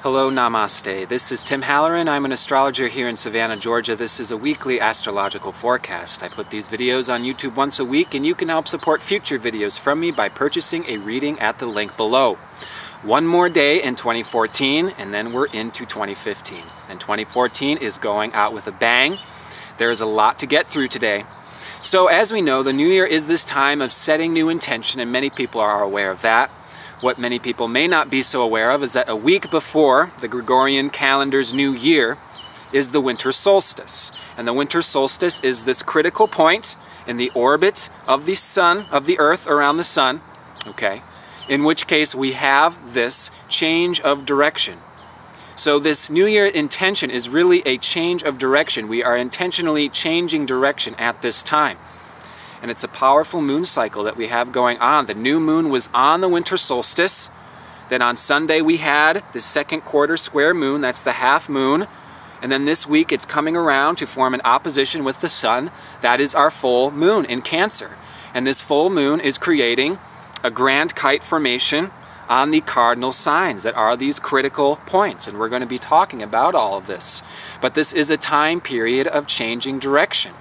Hello, namaste. This is Tim Halloran. I'm an astrologer here in Savannah, Georgia. This is a weekly astrological forecast. I put these videos on YouTube once a week, and you can help support future videos from me by purchasing a reading at the link below. One more day in 2014, and then we're into 2015. And 2014 is going out with a bang. There's a lot to get through today. So as we know, the new year is this time of setting new intention, and many people are aware of that. What many people may not be so aware of is that a week before the Gregorian calendar's new year is the winter solstice. And the winter solstice is this critical point in the orbit of the sun, of the earth around the sun, okay? In which case we have this change of direction. So this new year intention is really a change of direction. We are intentionally changing direction at this time. And it's a powerful moon cycle that we have going on. The new moon was on the winter solstice. Then on Sunday we had the second quarter square moon, that's the half moon. And then this week it's coming around to form an opposition with the sun. That is our full moon in Cancer. And this full moon is creating a grand kite formation on the cardinal signs that are these critical points. And we're going to be talking about all of this. But this is a time period of changing direction.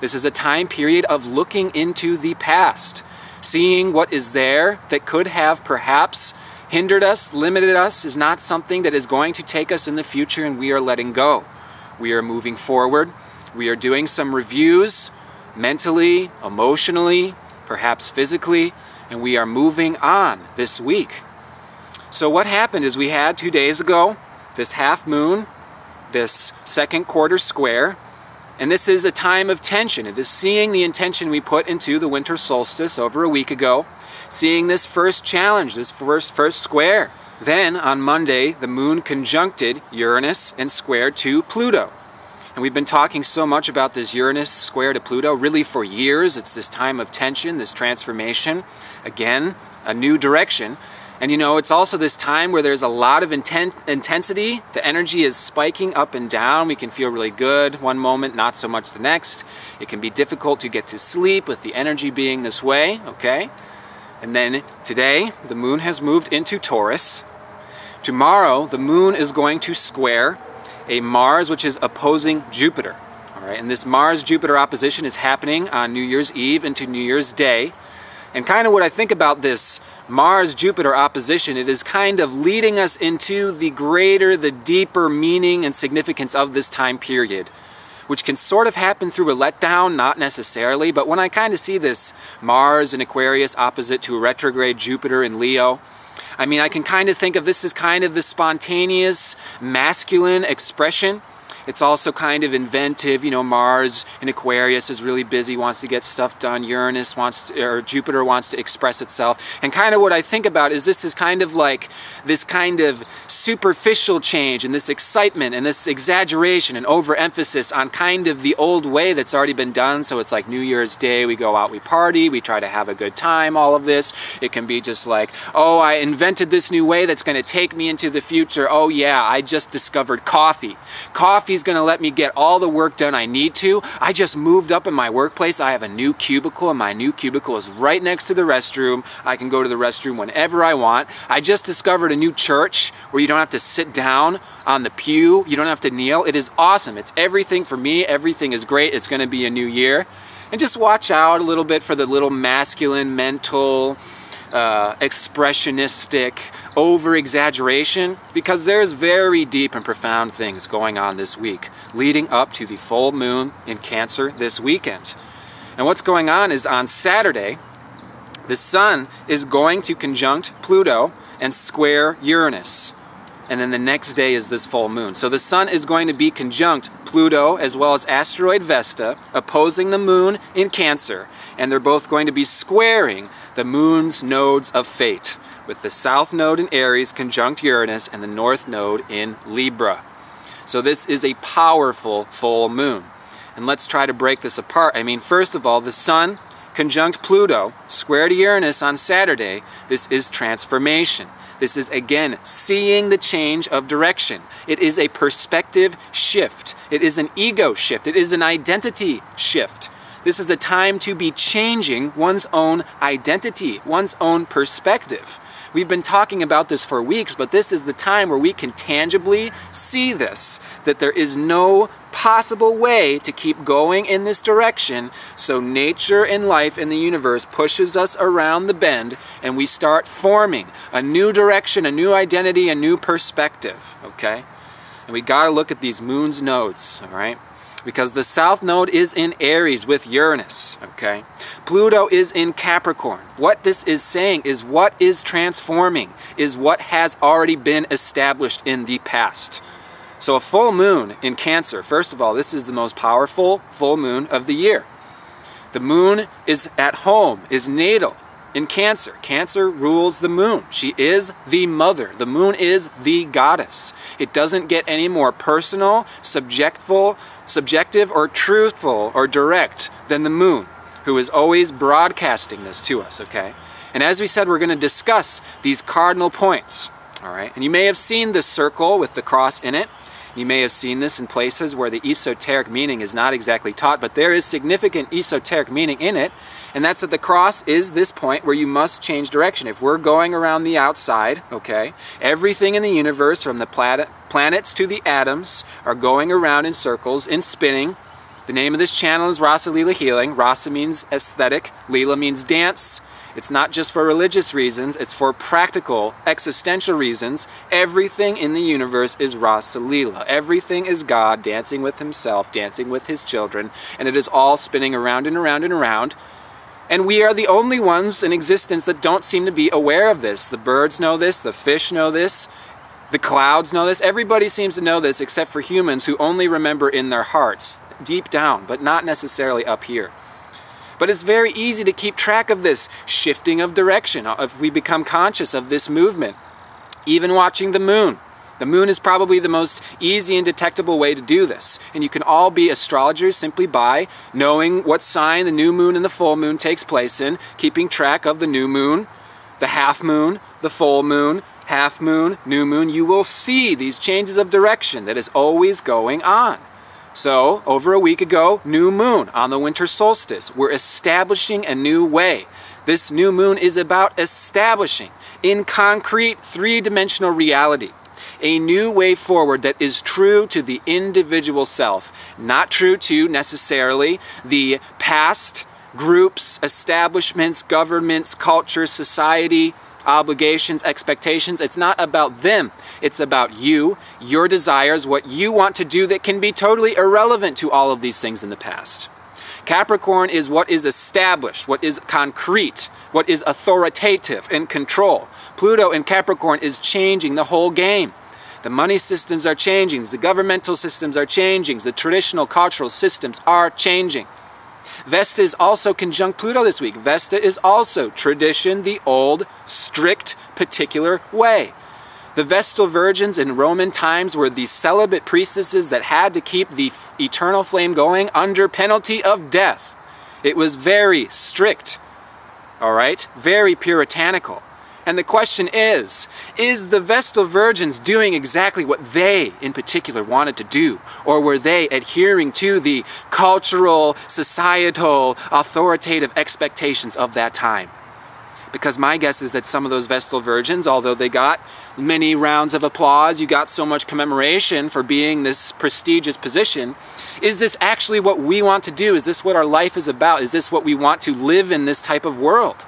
This is a time period of looking into the past, seeing what is there that could have perhaps hindered us, limited us, is not something that is going to take us in the future, and we are letting go. We are moving forward. We are doing some reviews mentally, emotionally, perhaps physically, and we are moving on this week. So what happened is we had 2 days ago this half moon, this second quarter square. And this is a time of tension. It is seeing the intention we put into the winter solstice over a week ago, seeing this first challenge, this first square. Then on Monday, the moon conjuncted Uranus and squared to Pluto. And we've been talking so much about this Uranus square to Pluto really for years. It's this time of tension, this transformation. Again, a new direction. And you know, it's also this time where there's a lot of intensity. The energy is spiking up and down. We can feel really good one moment, not so much the next. It can be difficult to get to sleep with the energy being this way, okay? And then today, the moon has moved into Taurus. Tomorrow, the moon is going to square a Mars which is opposing Jupiter. All right, and this Mars-Jupiter opposition is happening on New Year's Eve into New Year's Day. And kind of what I think about this Mars-Jupiter opposition, it is kind of leading us into the greater, the deeper meaning and significance of this time period, which can sort of happen through a letdown, not necessarily, but when I kind of see this Mars in Aquarius opposite to a retrograde Jupiter in Leo, I mean, I can kind of think of this as kind of the spontaneous masculine expression. It's also kind of inventive, you know, Mars in Aquarius is really busy, wants to get stuff done. Uranus wants to, or Jupiter wants to express itself. And kind of what I think about is this is kind of like this kind of superficial change and this excitement and this exaggeration and overemphasis on kind of the old way that's already been done. So it's like New Year's Day, we go out, we party, we try to have a good time, all of this. It can be just like, oh, I invented this new way that's going to take me into the future. Oh yeah, I just discovered coffee. Coffee's going to let me get all the work done I need to. I just moved up in my workplace. I have a new cubicle, and my new cubicle is right next to the restroom. I can go to the restroom whenever I want. I just discovered a new church where you don't have to sit down on the pew. You don't have to kneel. It is awesome. It's everything for me. Everything is great. It's going to be a new year. And just watch out a little bit for the little masculine, mental, expressionistic over-exaggeration, because there's very deep and profound things going on this week leading up to the full moon in Cancer this weekend. And what's going on is on Saturday, the sun is going to conjunct Pluto and square Uranus. And then the next day is this full moon. So the sun is going to be conjunct Pluto as well as asteroid Vesta, opposing the moon in Cancer. And they're both going to be squaring the moon's nodes of fate, with the south node in Aries conjunct Uranus and the north node in Libra. So this is a powerful full moon. And let's try to break this apart. I mean, first of all, the sun conjunct Pluto, square to Uranus on Saturday. This is transformation. This is, again, seeing the change of direction. It is a perspective shift. It is an ego shift. It is an identity shift. This is a time to be changing one's own identity, one's own perspective. We've been talking about this for weeks, but this is the time where we can tangibly see this, that there is no possible way to keep going in this direction, so nature and life in the universe pushes us around the bend, and we start forming a new direction, a new identity, a new perspective, okay? And we gotta look at these moon's nodes, all right? Because the south node is in Aries with Uranus, okay? Pluto is in Capricorn. What this is saying is what is transforming, is what has already been established in the past. So a full moon in Cancer, first of all, this is the most powerful full moon of the year. The moon is at home, is natal in Cancer. Cancer rules the moon. She is the mother. The moon is the goddess. It doesn't get any more personal, subjective or truthful or direct than the moon, who is always broadcasting this to us, okay? And as we said, we're going to discuss these cardinal points, all right? And you may have seen the circle with the cross in it. You may have seen this in places where the esoteric meaning is not exactly taught, but there is significant esoteric meaning in it, and that's that the cross is this point where you must change direction. If we're going around the outside, okay, everything in the universe, from the planets to the atoms, are going around in circles, in spinning. The name of this channel is Rasa Leela Healing. Rasa means aesthetic, Leela means dance. It's not just for religious reasons, it's for practical, existential reasons. Everything in the universe is Rasa Leela. Everything is God dancing with himself, dancing with his children, and it is all spinning around and around and around. And we are the only ones in existence that don't seem to be aware of this. The birds know this, the fish know this, the clouds know this. Everybody seems to know this except for humans who only remember in their hearts, deep down, but not necessarily up here. But it's very easy to keep track of this shifting of direction if we become conscious of this movement. Even watching the moon. The moon is probably the most easy and detectable way to do this. And you can all be astrologers simply by knowing what sign the new moon and the full moon takes place in, keeping track of the new moon, the half moon, the full moon, half moon, new moon. You will see these changes of direction that is always going on. So, over a week ago, new moon on the winter solstice. We're establishing a new way. This new moon is about establishing, in concrete, three-dimensional reality, a new way forward that is true to the individual self, not true to necessarily the past, groups, establishments, governments, culture, society, obligations, expectations. It's not about them. It's about you, your desires, what you want to do that can be totally irrelevant to all of these things in the past. Capricorn is what is established, what is concrete, what is authoritative and control. Pluto in Capricorn is changing the whole game. The money systems are changing, the governmental systems are changing, the traditional cultural systems are changing. Vesta is also conjunct Pluto this week. Vesta is also tradition, the old, strict, particular way. The Vestal Virgins in Roman times were the celibate priestesses that had to keep the eternal flame going under penalty of death. It was very strict, all right? Very puritanical. And the question is the Vestal Virgins doing exactly what they, in particular, wanted to do? Or were they adhering to the cultural, societal, authoritative expectations of that time? Because my guess is that some of those Vestal Virgins, although they got many rounds of applause, you got so much commemoration for being this prestigious position, is this actually what we want to do? Is this what our life is about? Is this what we want to live in this type of world?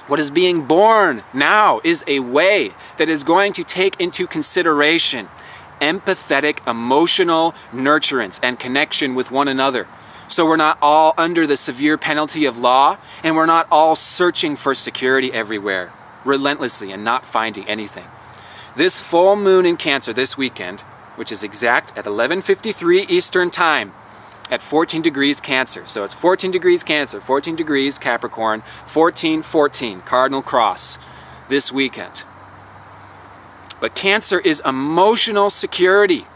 What is being born now is a way that is going to take into consideration empathetic, emotional nurturance and connection with one another. So we're not all under the severe penalty of law, and we're not all searching for security everywhere, relentlessly, and not finding anything. This full moon in Cancer this weekend, which is exact at 11:53 Eastern Time, at 14 degrees Cancer. So it's 14 degrees Cancer, 14 degrees Capricorn, 14-14, cardinal cross this weekend. But Cancer is emotional security,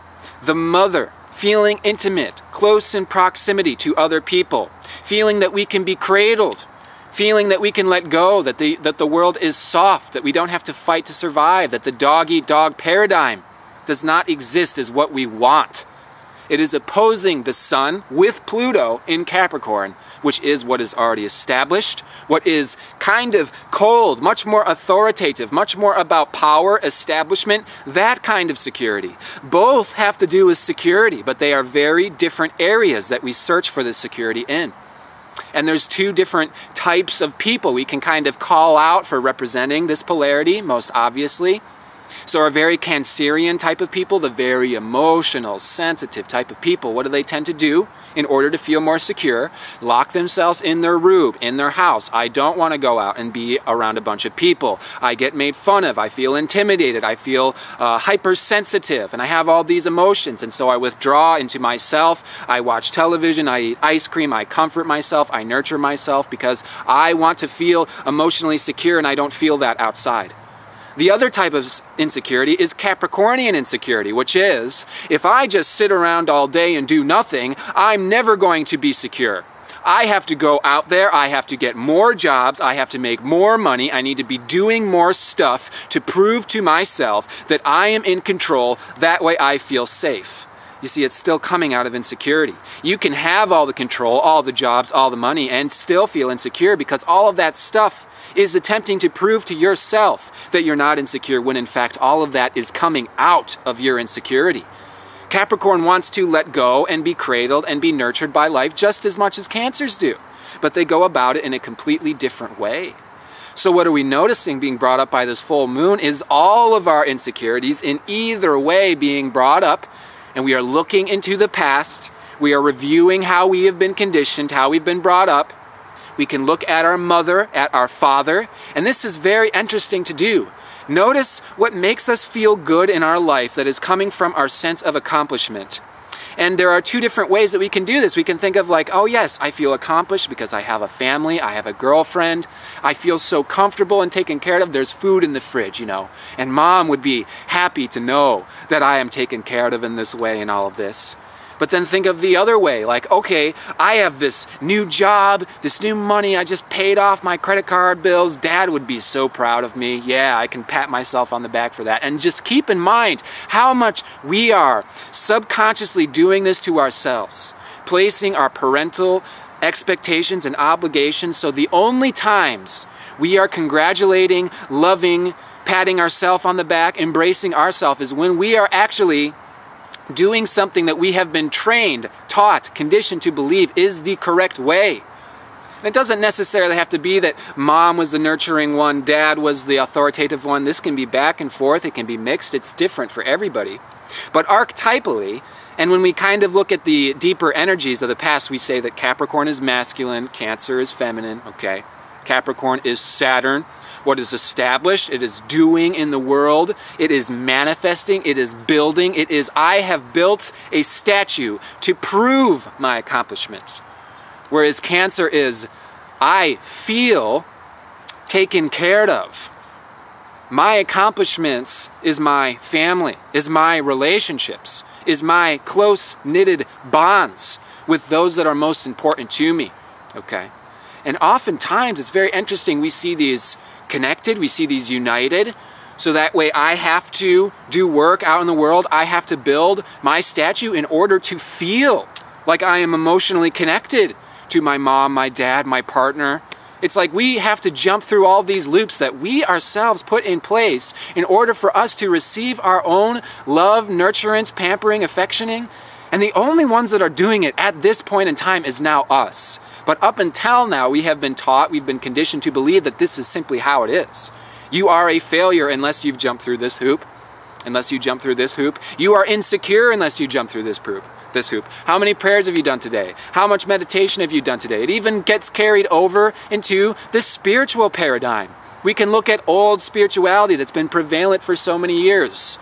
the mother, feeling intimate, close in proximity to other people, feeling that we can be cradled, feeling that we can let go, that the world is soft, that we don't have to fight to survive, that the dog-eat-dog paradigm does not exist as what we want. It is opposing the Sun with Pluto in Capricorn, which is what is already established, what is kind of cold, much more authoritative, much more about power, establishment, that kind of security. Both have to do with security, but they are very different areas that we search for this security in. And there's two different types of people we can kind of call out for representing this polarity, most obviously. So our very Cancerian type of people, the very emotional, sensitive type of people, what do they tend to do in order to feel more secure? Lock themselves in their room, in their house. I don't want to go out and be around a bunch of people. I get made fun of. I feel intimidated. I feel hypersensitive, and I have all these emotions, and so I withdraw into myself. I watch television. I eat ice cream. I comfort myself. I nurture myself because I want to feel emotionally secure, and I don't feel that outside. The other type of insecurity is Capricornian insecurity, which is, if I just sit around all day and do nothing, I'm never going to be secure. I have to go out there, I have to get more jobs, I have to make more money, I need to be doing more stuff to prove to myself that I am in control, that way I feel safe. You see, it's still coming out of insecurity. You can have all the control, all the jobs, all the money, and still feel insecure because all of that stuff is attempting to prove to yourself that you're not insecure when in fact all of that is coming out of your insecurity. Capricorn wants to let go and be cradled and be nurtured by life just as much as Cancers do, but they go about it in a completely different way. So what are we noticing being brought up by this full moon is all of our insecurities in either way being brought up, and we are looking into the past, we are reviewing how we have been conditioned, how we've been brought up. We can look at our mother, at our father, and this is very interesting to do. Notice what makes us feel good in our life that is coming from our sense of accomplishment. And there are two different ways that we can do this. We can think of like, oh yes, I feel accomplished because I have a family, I have a girlfriend, I feel so comfortable and taken care of, there's food in the fridge, you know. And mom would be happy to know that I am taken care of in this way and all of this. But then think of the other way, like, okay, I have this new job, this new money, I just paid off my credit card bills, dad would be so proud of me, yeah, I can pat myself on the back for that. And just keep in mind how much we are subconsciously doing this to ourselves, placing our parental expectations and obligations, so the only times we are congratulating, loving, patting ourselves on the back, embracing ourselves is when we are actually doing something that we have been trained, taught, conditioned to believe is the correct way. And it doesn't necessarily have to be that mom was the nurturing one, dad was the authoritative one. This can be back and forth, it can be mixed, it's different for everybody. But archetypally, and when we kind of look at the deeper energies of the past, we say that Capricorn is masculine, Cancer is feminine, okay? Capricorn is Saturn. What is established, it is doing in the world, it is manifesting, it is building, it is I have built a statue to prove my accomplishments. Whereas Cancer is I feel taken care of. My accomplishments is my family, is my relationships, is my close-knitted bonds with those that are most important to me, okay? And oftentimes, it's very interesting, we see these connected, we see these united, so that way I have to do work out in the world, I have to build my statue in order to feel like I am emotionally connected to my mom, my dad, my partner. It's like we have to jump through all these loops that we ourselves put in place in order for us to receive our own love, nurturance, pampering, affectioning. And the only ones that are doing it at this point in time is now us. But up until now, we have been taught, we've been conditioned to believe that this is simply how it is. You are a failure unless you've jumped through this hoop. Unless you jump through this hoop. You are insecure unless you jump through this hoop. How many prayers have you done today? How much meditation have you done today? It even gets carried over into the spiritual paradigm. We can look at old spirituality that's been prevalent for so many years.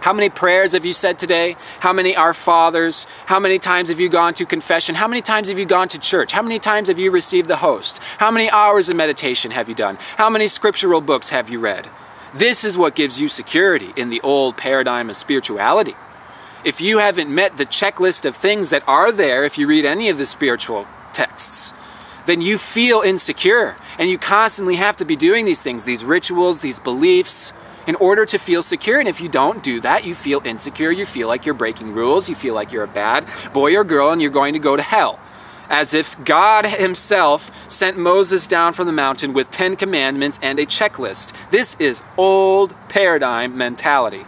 How many prayers have you said today? How many Our Fathers? How many times have you gone to confession? How many times have you gone to church? How many times have you received the host? How many hours of meditation have you done? How many scriptural books have you read? This is what gives you security in the old paradigm of spirituality. If you haven't met the checklist of things that are there, if you read any of the spiritual texts, then you feel insecure and you constantly have to be doing these things, these rituals, these beliefs, in order to feel secure. And if you don't do that, you feel insecure, you feel like you're breaking rules, you feel like you're a bad boy or girl and you're going to go to hell. As if God himself sent Moses down from the mountain with 10 commandments and a checklist. This is old paradigm mentality,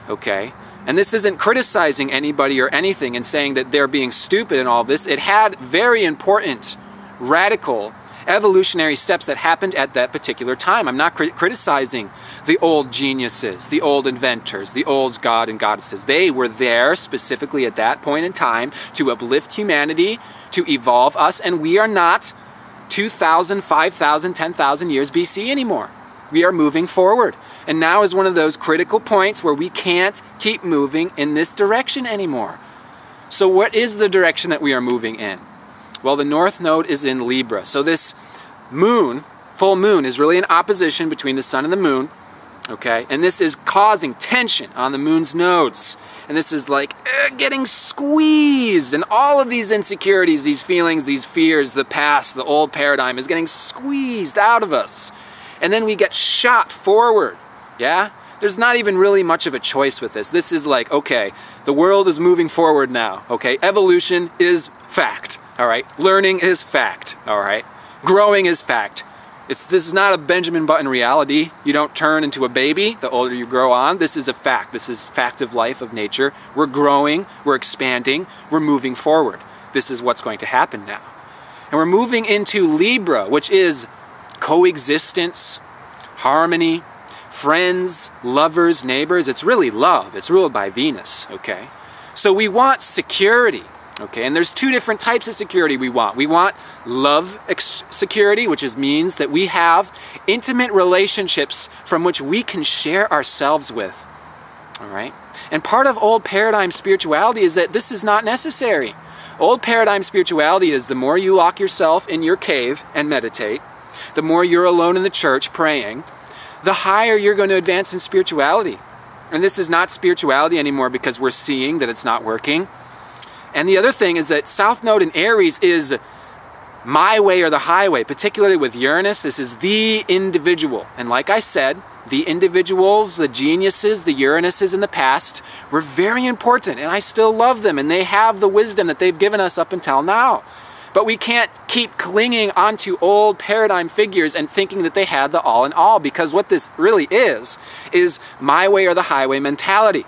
okay? And this isn't criticizing anybody or anything and saying that they're being stupid and all this. It had very important, radical, evolutionary steps that happened at that particular time. I'm not criticizing the old geniuses, the old inventors, the old god and goddesses. They were there specifically at that point in time to uplift humanity, to evolve us, and we are not 2,000, 5,000, 10,000 years BC anymore. We are moving forward. And now is one of those critical points where we can't keep moving in this direction anymore. So what is the direction that we are moving in? Well, the North Node is in Libra. So this moon, full moon, is really an opposition between the sun and the moon, okay? And this is causing tension on the moon's nodes. And this is like getting squeezed. And all of these insecurities, these feelings, these fears, the past, the old paradigm is getting squeezed out of us. And then we get shot forward, yeah? There's not even really much of a choice with this. This is like, okay, the world is moving forward now, okay? Evolution is fact. All right, learning is fact, all right? Growing is fact. This is not a Benjamin Button reality. You don't turn into a baby the older you grow on. This is a fact. This is fact of life, of nature. We're growing, we're expanding, we're moving forward. This is what's going to happen now. And we're moving into Libra, which is coexistence, harmony, friends, lovers, neighbors. It's really love. It's ruled by Venus, okay? So we want security. Okay, and there's two different types of security we want. We want love security, which means that we have intimate relationships from which we can share ourselves with. All right? And part of old paradigm spirituality is that this is not necessary. Old paradigm spirituality is the more you lock yourself in your cave and meditate, the more you're alone in the church praying, the higher you're going to advance in spirituality. And this is not spirituality anymore because we're seeing that it's not working. And the other thing is that South Node in Aries is my way or the highway, particularly with Uranus. This is the individual. And like I said, the individuals, the geniuses, the Uranuses in the past were very important, and I still love them, and they have the wisdom that they've given us up until now. But we can't keep clinging onto old paradigm figures and thinking that they had the all in all, because what this really is my way or the highway mentality.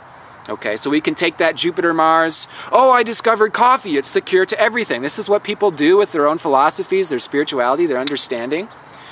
Okay, so we can take that Jupiter, Mars, oh, I discovered coffee, it's the cure to everything. This is what people do with their own philosophies, their spirituality, their understanding.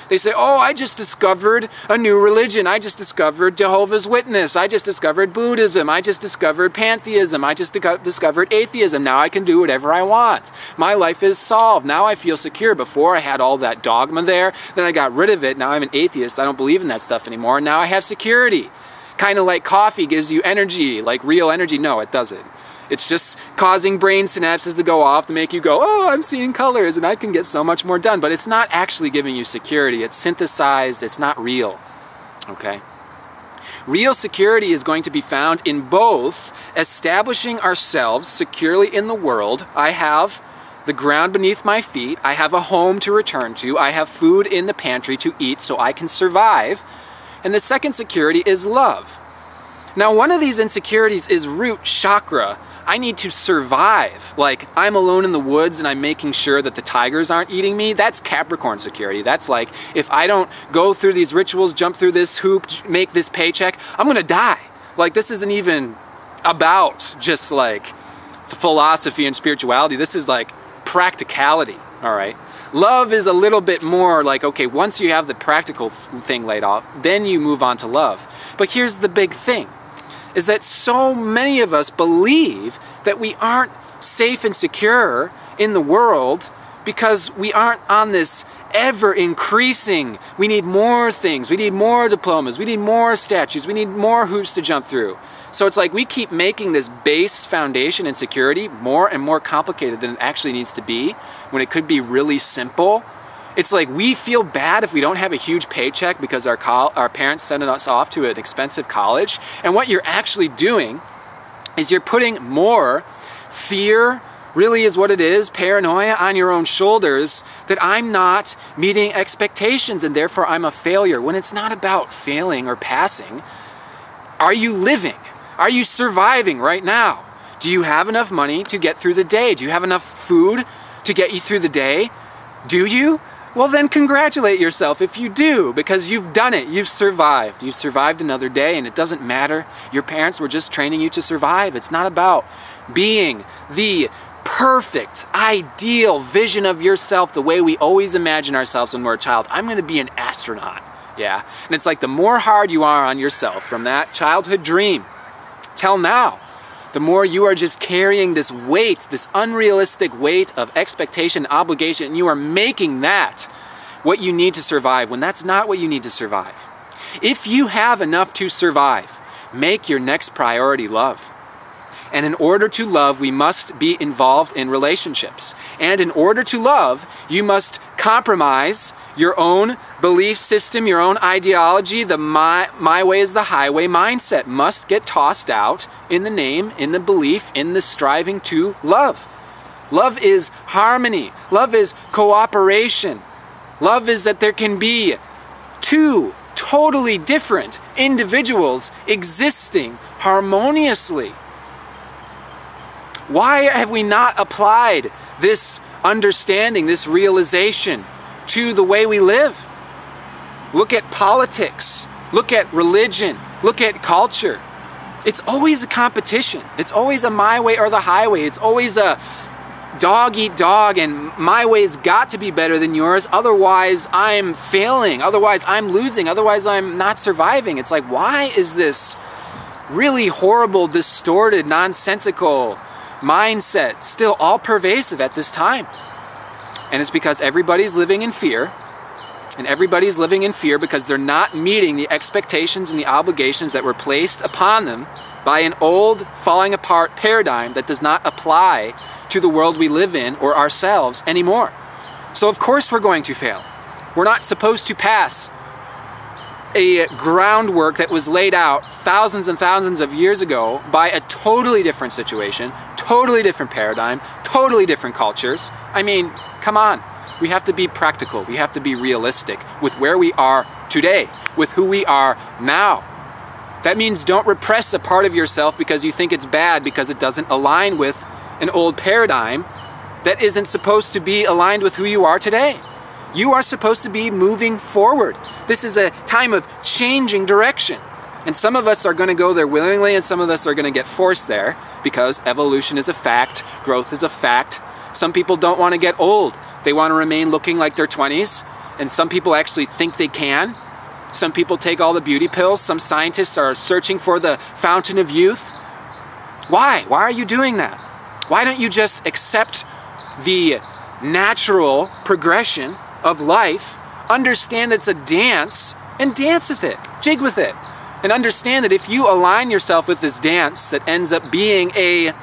They say, oh, I just discovered a new religion. I just discovered Jehovah's Witness. I just discovered Buddhism. I just discovered pantheism. I just discovered atheism. Now I can do whatever I want. My life is solved. Now I feel secure. Before I had all that dogma there, then I got rid of it. Now I'm an atheist. I don't believe in that stuff anymore. Now I have security. Kind of like coffee gives you energy, like real energy. No, it doesn't. It's just causing brain synapses to go off to make you go, oh, I'm seeing colors and I can get so much more done. But it's not actually giving you security. It's synthesized. It's not real. Okay? Real security is going to be found in both establishing ourselves securely in the world. I have the ground beneath my feet. I have a home to return to. I have food in the pantry to eat so I can survive. And the second security is love. Now, one of these insecurities is root chakra. I need to survive. Like, I'm alone in the woods and I'm making sure that the tigers aren't eating me. That's Capricorn security. That's like, if I don't go through these rituals, jump through this hoop, make this paycheck, I'm gonna die. Like, this isn't even about just like philosophy and spirituality. This is like practicality, all right? Love is a little bit more like, okay, once you have the practical thing laid off, then you move on to love. But here's the big thing, is that so many of us believe that we aren't safe and secure in the world because we aren't on this ever increasing, we need more things, we need more diplomas, we need more statues, we need more hoops to jump through. So it's like we keep making this base foundation and security more and more complicated than it actually needs to be, when it could be really simple. It's like we feel bad if we don't have a huge paycheck because our parents send us off to an expensive college. And what you're actually doing is you're putting more fear, really is what it is, paranoia on your own shoulders, that I'm not meeting expectations and therefore I'm a failure, when it's not about failing or passing. Are you living? Are you surviving right now? Do you have enough money to get through the day? Do you have enough food to get you through the day? Do you? Well, then congratulate yourself if you do, because you've done it. You've survived. You've survived another day, and it doesn't matter. Your parents were just training you to survive. It's not about being the perfect, ideal vision of yourself the way we always imagine ourselves when we're a child. I'm going to be an astronaut. Yeah. And it's like the more hard you are on yourself from that childhood dream till now, the more you are just carrying this weight, this unrealistic weight of expectation, obligation, and you are making that what you need to survive when that's not what you need to survive. If you have enough to survive, make your next priority love. And in order to love, we must be involved in relationships. And in order to love, you must compromise your own belief system, your own ideology. The my way is the highway mindset must get tossed out in the name, in the belief, in the striving to love. Love is harmony. Love is cooperation. Love is that there can be two totally different individuals existing harmoniously. Why have we not applied this understanding, this realization to the way we live? Look at politics. Look at religion. Look at culture. It's always a competition. It's always a my way or the highway. It's always a dog eat dog, and my way's got to be better than yours. Otherwise, I'm failing. Otherwise, I'm losing. Otherwise, I'm not surviving. It's like, why is this really horrible, distorted, nonsensical mindset still all pervasive at this time? And it's because everybody's living in fear, and everybody's living in fear because they're not meeting the expectations and the obligations that were placed upon them by an old, falling apart paradigm that does not apply to the world we live in or ourselves anymore. So of course we're going to fail. We're not supposed to pass a groundwork that was laid out thousands and thousands of years ago by a totally different situation, totally different paradigm, totally different cultures. I mean, come on. We have to be practical. We have to be realistic with where we are today, with who we are now. That means don't repress a part of yourself because you think it's bad because it doesn't align with an old paradigm that isn't supposed to be aligned with who you are today. You are supposed to be moving forward. This is a time of changing direction. And some of us are going to go there willingly, and some of us are going to get forced there because evolution is a fact, growth is a fact. Some people don't want to get old. They want to remain looking like their 20s, and some people actually think they can. Some people take all the beauty pills. Some scientists are searching for the fountain of youth. Why? Why are you doing that? Why don't you just accept the natural progression of life, understand it's a dance, and dance with it, jig with it, and understand that if you align yourself with this dance that ends up being a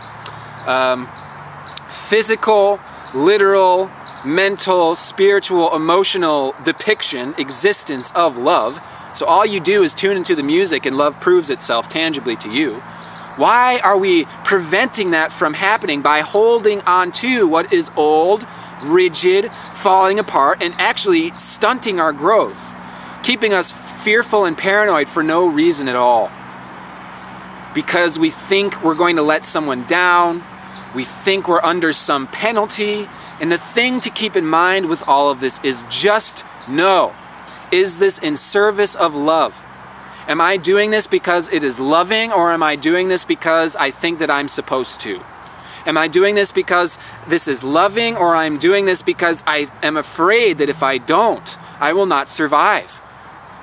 physical, literal, mental, spiritual, emotional depiction, existence of love, so all you do is tune into the music and love proves itself tangibly to you. Why are we preventing that from happening by holding on to what is old, rigid, falling apart, and actually stunting our growth, keeping us fearful and paranoid for no reason at all? Because we think we're going to let someone down, we think we're under some penalty, and the thing to keep in mind with all of this is just know, is this in service of love? Am I doing this because it is loving, or am I doing this because I think that I'm supposed to? Am I doing this because this is loving, or I'm doing this because I am afraid that if I don't, I will not survive?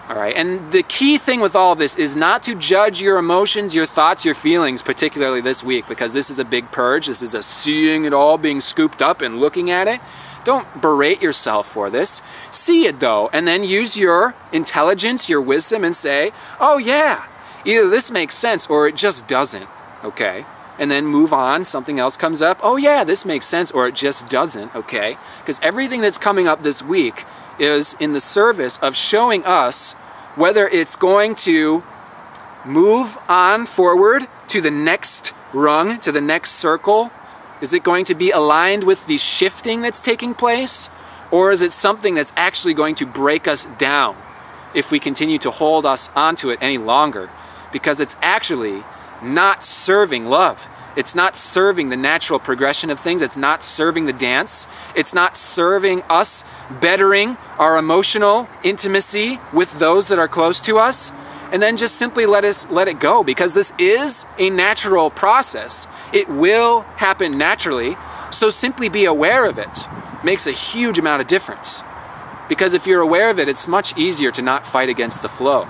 All right, and the key thing with all of this is not to judge your emotions, your thoughts, your feelings, particularly this week, because this is a big purge. This is a seeing it all, being scooped up and looking at it. Don't berate yourself for this. See it though, and then use your intelligence, your wisdom, and say, oh yeah, either this makes sense or it just doesn't, okay? And then move on, something else comes up, oh yeah, this makes sense, or it just doesn't, okay? Because everything that's coming up this week is in the service of showing us whether it's going to move on forward to the next rung, to the next circle, Is it going to be aligned with the shifting that's taking place? Or is it something that's actually going to break us down if we continue to hold us onto it any longer? Because it's actually not serving love. It's not serving the natural progression of things. It's not serving the dance. It's not serving us bettering our emotional intimacy with those that are close to us. And then just simply let it go, because this is a natural process. It will happen naturally. So simply be aware of it. Makes a huge amount of difference. Because if you're aware of it, it's much easier to not fight against the flow.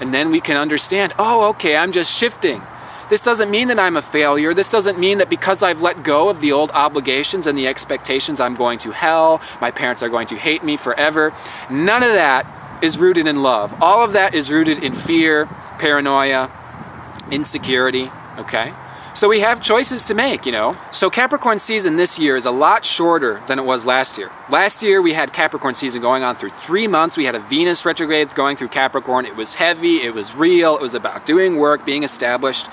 And then we can understand, oh, okay, I'm just shifting. This doesn't mean that I'm a failure. This doesn't mean that because I've let go of the old obligations and the expectations, I'm going to hell, my parents are going to hate me forever. None of that is rooted in love. All of that is rooted in fear, paranoia, insecurity, okay? So we have choices to make, you know. So Capricorn season this year is a lot shorter than it was last year. Last year we had Capricorn season going on through 3 months. We had a Venus retrograde going through Capricorn. It was heavy, it was real, it was about doing work, being established.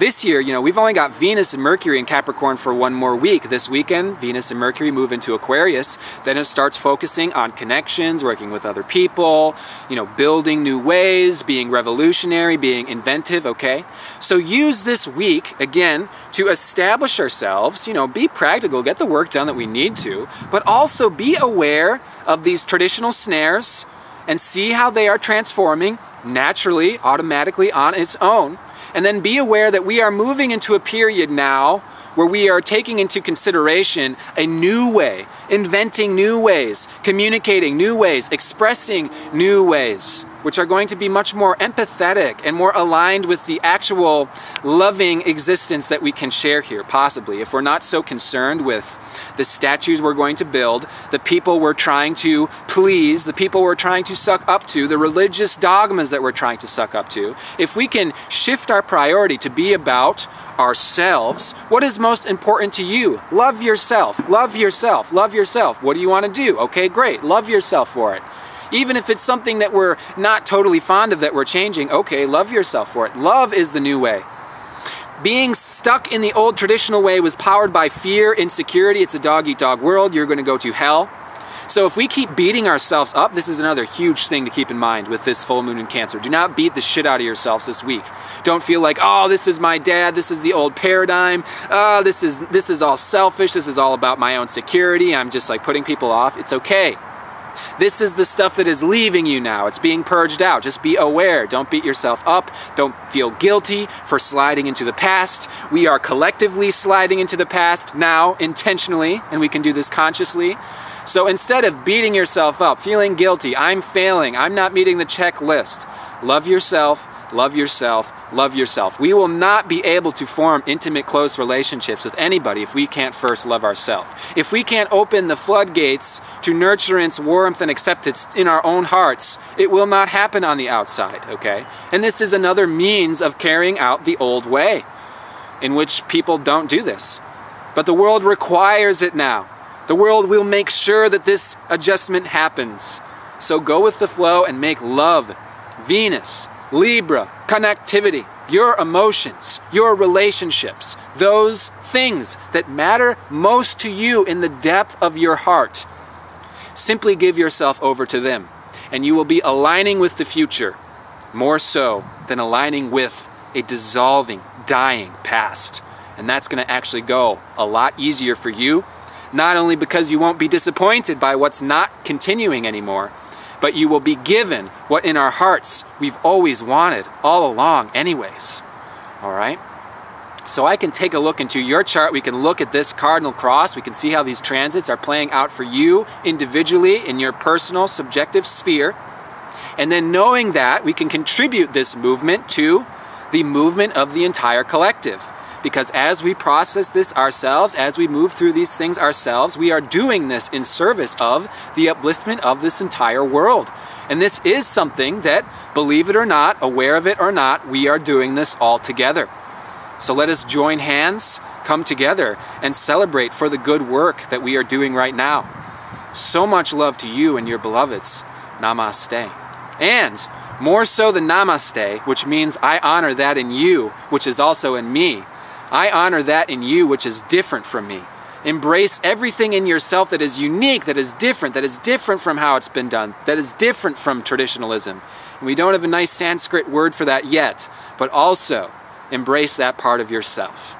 This year, you know, we've only got Venus and Mercury in Capricorn for 1 more week. This weekend, Venus and Mercury move into Aquarius. Then it starts focusing on connections, working with other people, you know, building new ways, being revolutionary, being inventive, okay? So use this week, again, to establish ourselves, you know, be practical, get the work done that we need to, but also be aware of these traditional snares and see how they are transforming naturally, automatically on its own. And then be aware that we are moving into a period now where we are taking into consideration a new way, inventing new ways, communicating new ways, expressing new ways, which are going to be much more empathetic and more aligned with the actual loving existence that we can share here, possibly. If we're not so concerned with the statues we're going to build, the people we're trying to please, the people we're trying to suck up to, the religious dogmas that we're trying to suck up to, if we can shift our priority to be about ourselves, what is most important to you? Love yourself, love yourself, love yourself. What do you want to do? Okay, great, love yourself for it. Even if it's something that we're not totally fond of that we're changing, okay, love yourself for it. Love is the new way. Being stuck in the old traditional way was powered by fear, insecurity. It's a dog-eat-dog world. You're going to go to hell. So if we keep beating ourselves up, this is another huge thing to keep in mind with this full moon in Cancer. Do not beat the shit out of yourselves this week. Don't feel like, oh, this is my dad, this is the old paradigm, this is all selfish, this is all about my own security, I'm just like putting people off. It's okay. This is the stuff that is leaving you now. It's being purged out. Just be aware. Don't beat yourself up. Don't feel guilty for sliding into the past. We are collectively sliding into the past now, intentionally, and we can do this consciously. So instead of beating yourself up, feeling guilty, I'm failing, I'm not meeting the checklist, love yourself, love yourself, love yourself. We will not be able to form intimate, close relationships with anybody if we can't first love ourselves. If we can't open the floodgates to nurturance, warmth, and acceptance in our own hearts, it will not happen on the outside, okay? And this is another means of carrying out the old way, in which people don't do this. But the world requires it now. The world will make sure that this adjustment happens. So go with the flow and make love, Venus, Libra, connectivity, your emotions, your relationships, those things that matter most to you in the depth of your heart. Simply give yourself over to them, and you will be aligning with the future, more so than aligning with a dissolving, dying past. And that's going to actually go a lot easier for you, not only because you won't be disappointed by what's not continuing anymore, but you will be given what in our hearts we've always wanted all along anyways. All right? So I can take a look into your chart. We can look at this cardinal cross. We can see how these transits are playing out for you individually in your personal subjective sphere. And then knowing that, we can contribute this movement to the movement of the entire collective. Because as we process this ourselves, as we move through these things ourselves, we are doing this in service of the upliftment of this entire world. And this is something that, believe it or not, aware of it or not, we are doing this all together. So let us join hands, come together, and celebrate for the good work that we are doing right now. So much love to you and your beloveds. Namaste. And more so than namaste, which means I honor that in you, which is also in me, I honor that in you which is different from me. Embrace everything in yourself that is unique, that is different from how it's been done, that is different from traditionalism. And we don't have a nice Sanskrit word for that yet, but also embrace that part of yourself.